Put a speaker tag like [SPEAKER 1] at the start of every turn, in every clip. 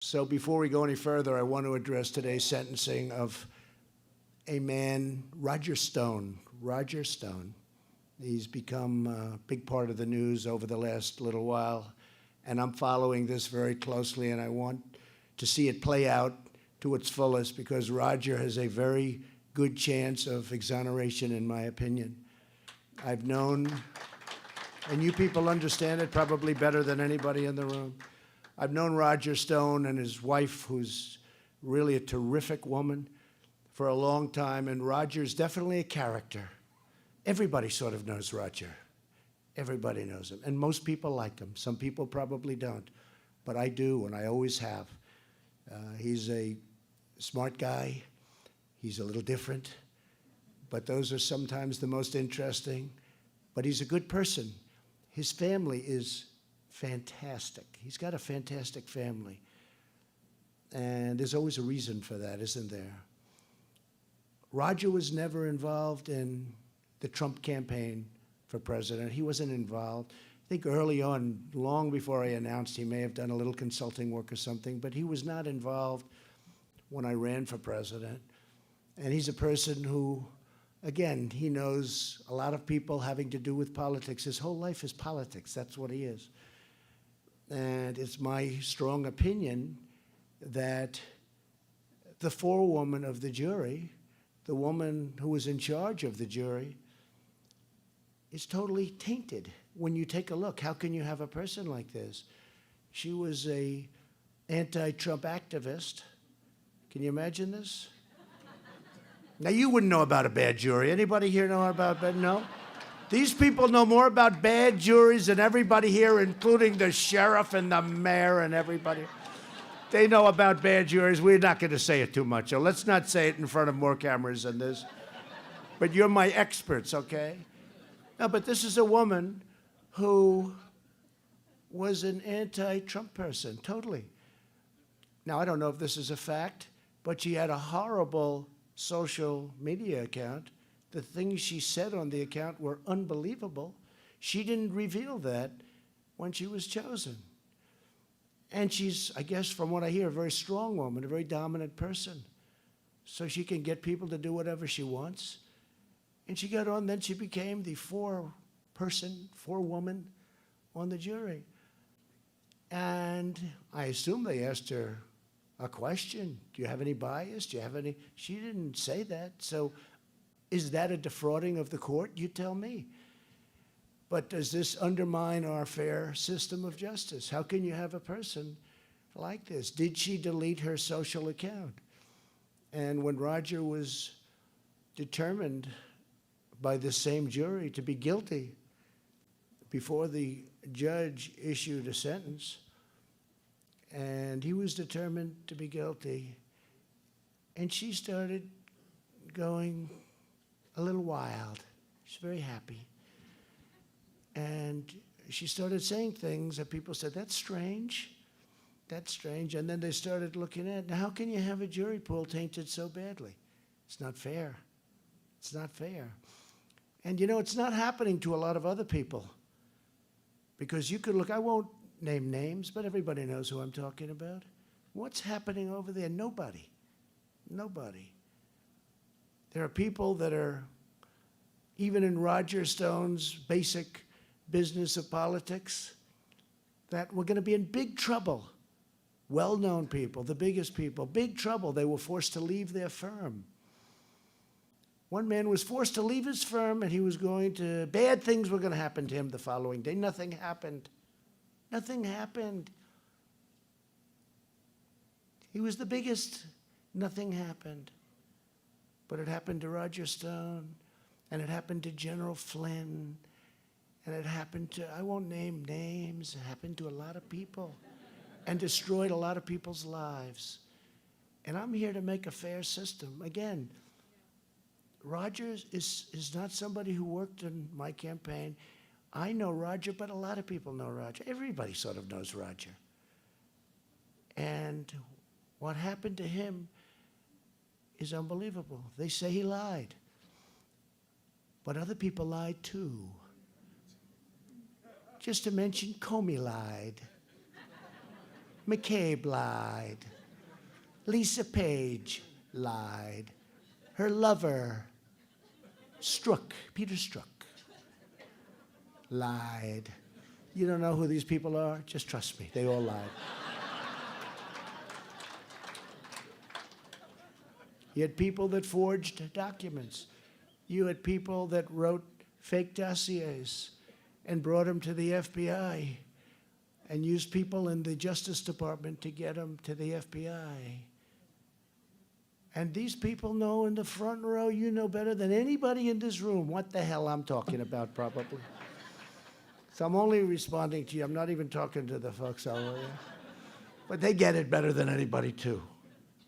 [SPEAKER 1] So before we go any further, I want to address today's sentencing of a man, Roger Stone. Roger Stone. He's become a big part of the news over the last little while, and I'm following this very closely, and I want to see it play out to its fullest because Roger has a very good chance of exoneration, in my opinion. I've known, and you people understand it probably better than anybody in the room. I've known Roger Stone and his wife, who's really a terrific woman, for a long time, and Roger's definitely a character. Everybody sort of knows Roger. Everybody knows him, and most people like him. Some people probably don't, but I do, and I always have. He's a smart guy. He's a little different, but those are sometimes the most interesting. But he's a good person. His family is fantastic. He's got a fantastic family. And there's always a reason for that, isn't there? Roger was never involved in the Trump campaign for president. He wasn't involved. I think early on, long before I announced, he may have done a little consulting work or something, but he was not involved when I ran for president. And he's a person who, again, he knows a lot of people having to do with politics. His whole life is politics. That's what he is. And it's my strong opinion that the forewoman of the jury, the woman who was in charge of the jury, is totally tainted. When you take a look, how can you have a person like this? She was a anti-Trump activist. Can you imagine this? Now, you wouldn't know about a bad jury. Anybody here know about bad? No? These people know more about bad juries than everybody here, including the sheriff and the mayor and everybody. They know about bad juries. We're not going to say it too much, so let's not say it in front of more cameras than this. But you're my experts, okay? No, but this is a woman who was an anti-Trump person, totally. Now, I don't know if this is a fact, but she had a horrible social media account. The things she said on the account were unbelievable. She didn't reveal that when she was chosen. And she's, I guess, from what I hear, a very strong woman, a very dominant person. So she can get people to do whatever she wants. And she got on, then she became the four-woman on the jury. And I assume they asked her a question. Do you have any bias? Do you have any? She didn't say that. So is that a defrauding of the court? You tell me. But does this undermine our fair system of justice? How can you have a person like this? Did she delete her social account? And when Roger was determined by the same jury to be guilty before the judge issued a sentence, and he was determined to be guilty, and she started going a little wild. She's very happy. And she started saying things that people said, that's strange. That's strange. And then they started looking at, now how can you have a jury pool tainted so badly? It's not fair. It's not fair. And you know, it's not happening to a lot of other people. Because you could look, I won't name names, but everybody knows who I'm talking about. What's happening over there? Nobody. Nobody. There are people that are, even in Roger Stone's basic business of politics, that we're going to be in big trouble. Well-known people, the biggest people, big trouble. They were forced to leave their firm. One man was forced to leave his firm, and he was going to, bad things were going to happen to him the following day. Nothing happened. Nothing happened. He was the biggest. Nothing happened. But it happened to Roger Stone, and it happened to General Flynn, and it happened to, I won't name names, it happened to a lot of people and destroyed a lot of people's lives. And I'm here to make a fair system. Again, Roger is not somebody who worked in my campaign. I know Roger, but a lot of people know Roger. Everybody sort of knows Roger. And what happened to him is unbelievable. They say he lied. But other people lied too. Just to mention, Comey lied. McCabe lied. Lisa Page lied. Her lover, Peter Strzok, lied. You don't know who these people are? Just trust me, they all lied. You had people that forged documents. You had people that wrote fake dossiers and brought them to the FBI and used people in the Justice Department to get them to the FBI. And these people know in the front row, you know better than anybody in this room what the hell I'm talking about, probably. So I'm only responding to you. I'm not even talking to the folks over there. But they get it better than anybody, too.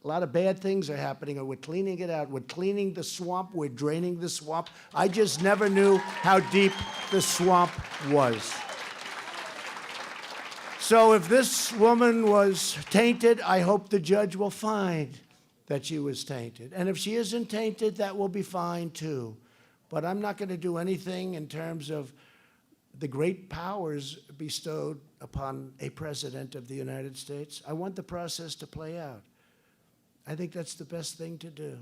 [SPEAKER 1] A lot of bad things are happening, and we're cleaning it out. We're cleaning the swamp. We're draining the swamp. I just never knew how deep the swamp was. So if this woman was tainted, I hope the judge will find that she was tainted. And if she isn't tainted, that will be fine, too. But I'm not going to do anything in terms of the great powers bestowed upon a president of the United States. I want the process to play out. I think that's the best thing to do,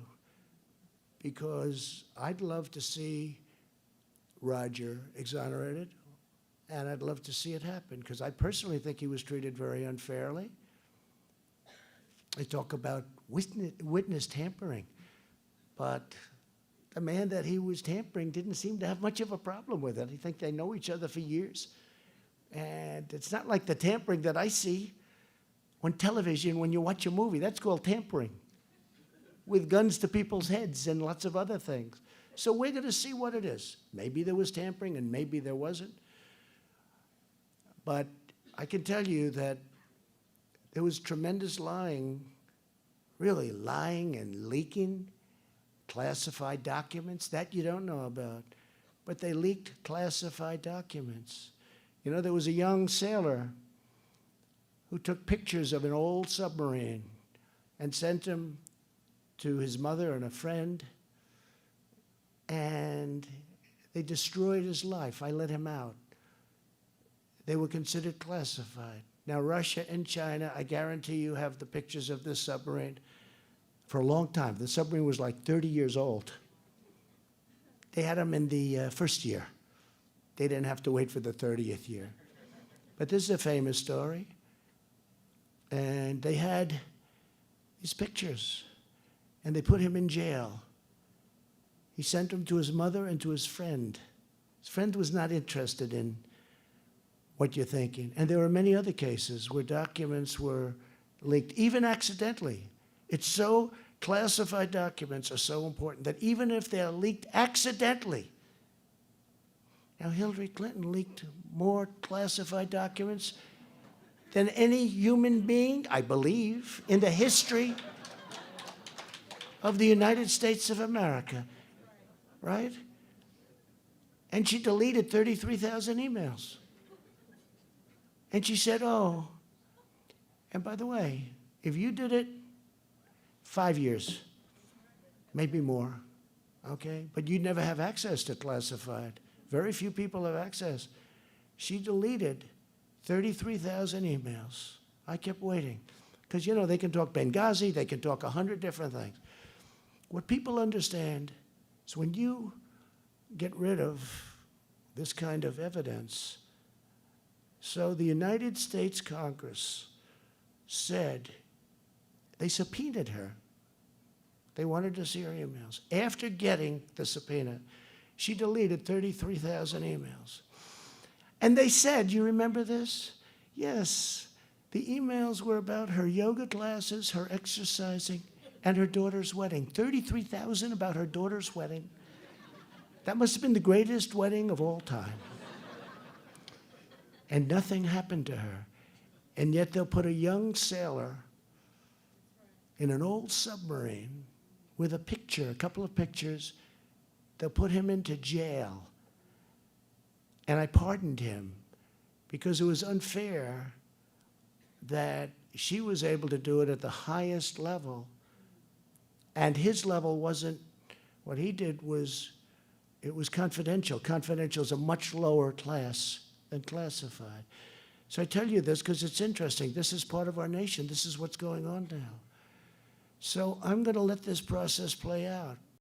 [SPEAKER 1] because I'd love to see Roger exonerated, and I'd love to see it happen, because I personally think he was treated very unfairly. They talk about witness tampering, but the man that he was tampering didn't seem to have much of a problem with it. I think they know each other for years. And it's not like the tampering that I see on television when you watch a movie. That's called tampering, with guns to people's heads and lots of other things. So we're going to see what it is. Maybe there was tampering and maybe there wasn't. But I can tell you that there was tremendous lying, really lying and leaking classified documents that you don't know about. But they leaked classified documents. You know, there was a young sailor who took pictures of an old submarine and sent them to his mother and a friend, and they destroyed his life. I let him out. They were considered classified. Now, Russia and China, I guarantee you, have the pictures of this submarine for a long time. The submarine was like 30 years old. They had them in the first year. They didn't have to wait for the 30th year. But this is a famous story. And they had his pictures, and they put him in jail. He sent them to his mother and to his friend. His friend was not interested in what you're thinking. And there were many other cases where documents were leaked, even accidentally. It's so, classified documents are so important that even if they're leaked accidentally. Now, Hillary Clinton leaked more classified documents than any human being, I believe, in the history of the United States of America, right? And she deleted 33,000 emails. And she said, oh, and by the way, if you did it 5 years, maybe more, okay? But you'd never have access to classified. Very few people have access. She deleted 33,000 emails. I kept waiting. Because, you know, they can talk Benghazi, they can talk 100 different things. What people understand is when you get rid of this kind of evidence, so the United States Congress said, they subpoenaed her. They wanted to see her emails. After getting the subpoena, she deleted 33,000 emails. And they said, you remember this? Yes, the emails were about her yoga classes, her exercising, and her daughter's wedding. 33,000 about her daughter's wedding. That must have been the greatest wedding of all time. And nothing happened to her. And yet they'll put a young sailor in an old submarine with a picture, a couple of pictures. They'll put him into jail. And I pardoned him because it was unfair that she was able to do it at the highest level. And his level wasn't, what he did was, it was confidential. Confidential is a much lower class than classified. So I tell you this because it's interesting. This is part of our nation. This is what's going on now. So I'm going to let this process play out.